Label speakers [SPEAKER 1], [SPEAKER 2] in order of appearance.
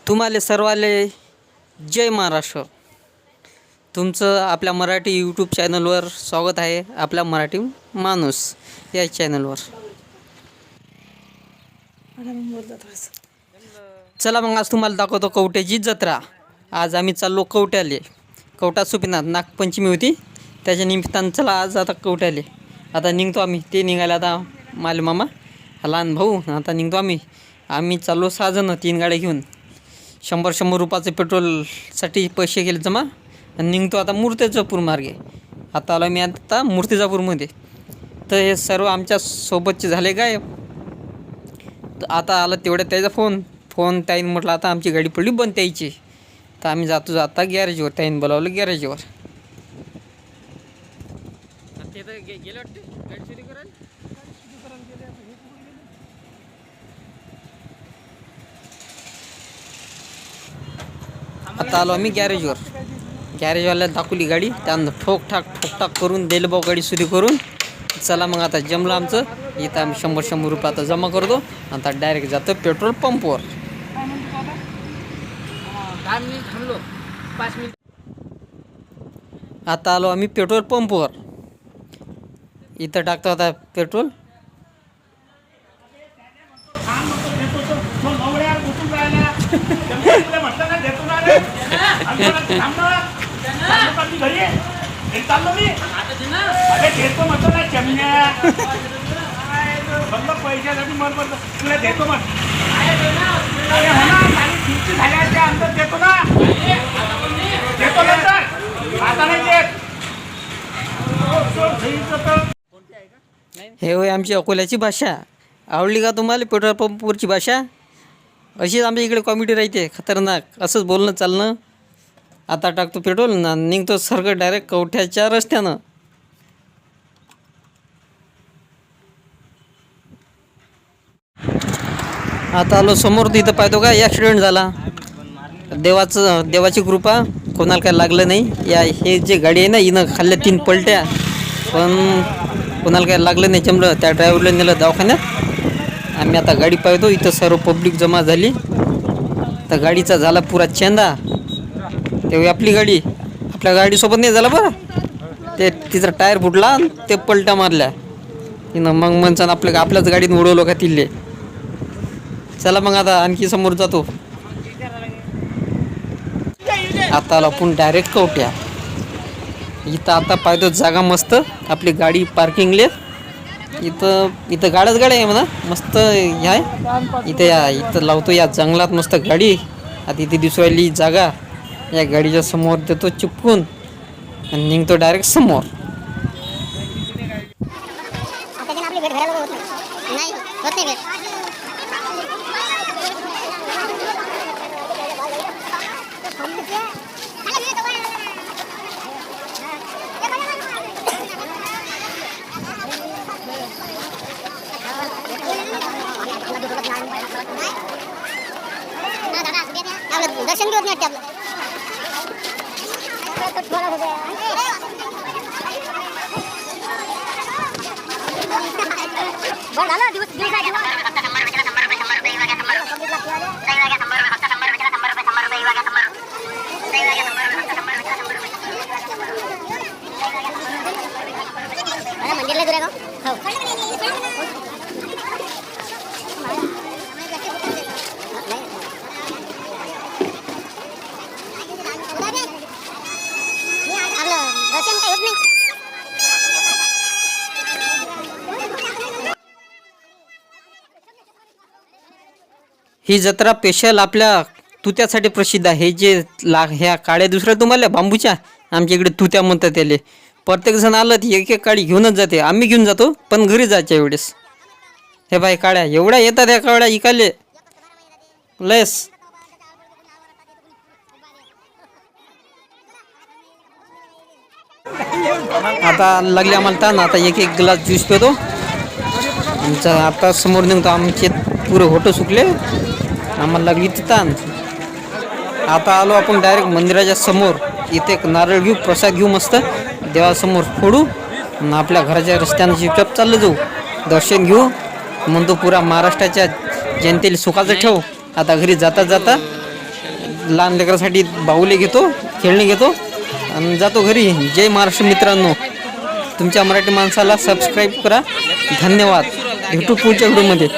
[SPEAKER 1] तुम्हाला सर्वाले जय महाराष्ट्र. तुमचं आपल्या मराठी यूट्यूब चॅनलवर स्वागत आहे. आपला मराठी माणूस या चॅनलवर. चला मग आज तुम्हाला दाखवतो कवट्याची जत्रा. आज आम्ही चाललो कवट्याले. कवटा सुपिनाथ नागपंचमी होती त्याच्या निमित्तानं चला आज आता कवट्याले. आता निघतो आम्ही. ते निघाले आता माले मामा लहान भाऊ. आता निघतो आम्ही चाललो 6 जण 3 गाड्या घेऊन. 100 रुपयाचं पेट्रोलसाठी पैसे केले जमा आणि निघतो आता मूर्तिजापूर मार्गे. आता आलो मी आता मूर्तिजापूरमध्ये. तर हे सर्व आमच्या सोबतचे झाले गायब. तर आता आला तेवढ्या त्याचा फोन त्याईन म्हटलं आता आमची गाडी पडली बंद त्याची. तर आम्ही जातो आता गॅरेजवर. त्याईन बोलावलं गॅरेजवर. गेले वाटते गाडी सुरू करायला. आता आलो आम्ही गॅरेजवर. गॅरेजवाल्याला दाखवली गाडी. त्यानं ठोकठाक करून दिलं भाऊ गाडी सुरू करून. चला मग आता जमलं आमचं. इथं आम्ही 100 रुपये आता जमा करतो. आता डायरेक्ट जातो पेट्रोल पंपवर. 10 मिनिट थांबलो 5 मिनिट. आता आलो आम्ही पेट्रोल पंपवर. इथं टाकतो आता पेट्रोल. हे होय आमची अकोल्याची भाषा. आवडली का तुम्हाला पेट्रोल पंपवरची भाषा? अशीच आमच्या इकडे कॉमेडी राहते खतरनाक. असंच बोलणं चालणं. आता टाकतो पेट्रोल ना निघतो सरकट डायरेक्ट कवठ्याच्या रस्त्यानं. आता आलो समोर. तिथं पाहतो का ॲक्सिडेंट झाला. देवाची कृपा कोणाला काय लागलं नाही. हे जे गाडी आहे ना हिनं खाल्ल्या 3 पलट्या पण कोणाला काय लागलं नाही. जमलं त्या ड्रायव्हरला नेलं दवाखान्यात. आम्ही आता गाडी पाहतो. इथं सर्व पब्लिक जमा झाली. तर गाडीचा झाला पुरा चेंदा. तेव्हा आपली गाडी आपल्या गाडीसोबत नाही झाला बरं. ते तिचा टायर फुटला ते पलट्या मारल्या तिनं. मग म्हणसान आपल्याच गाडीनं उडवलं का तिल्ले. चला मग आता आणखी समोर जातो. आता आलो आपण डायरेक्ट कवट्या. इथं आता पाहतो जागा मस्त आपली गाडी पार्किंगले. इथं गाड्या आहे म्हणा. मस्त हे आहे इथं लावतो या जंगलात मस्त गाडी. आता इथे दिसवायली जागा. या गाडीच्या समोर देतो चिपकून आणि निघतो डायरेक्ट समोर.
[SPEAKER 2] दर्शन घेत नाही आपलं. मंदिरला दुरा हो.
[SPEAKER 1] ही जत्रा स्पेशल आपल्या तुत्यासाठी प्रसिद्ध आहे. हे जे ह्या काड्या दुसऱ्या तुम्हाला बांबूच्या आमच्या इकडे तुत्या म्हणतात त्याले. प्रत्येक जण आलं ती एक काडी घेऊनच जाते. आम्ही घेऊन जातो पण घरी जायच्या वेळेस. हे बाई काड्या एवढ्या येतात. या काड्या इकाले लयस. आता लागले आम्हाला ताण. आता एक ग्लास ज्यूस पितो. आमचा आता समोर निघतो. आमचे पुरे होटं सुकले. आम्हाला लागली ताण. आता आलो आपण डायरेक्ट मंदिराच्या समोर. इथे एक नारळ घेऊ प्रसाद घेऊ मस्त देवासमोर फोडू. आपल्या घराच्या रस्त्यानं चुपचाप चाललं जाऊ. दर्शन घेऊ. म्हणतो पुरा महाराष्ट्राच्या जनतेला सुखाचं ठेव. आता घरी जाता जाता लहान लेकरासाठी बाहुले घेतो, खेळणी घेतो आणि जातो घरी. जय महाराष्ट्र मित्रांनो, तुमच्या मराठी माणसाला सबस्क्राईब करा. धन्यवाद. भेटू पुढच्या व्हिडिओमध्ये.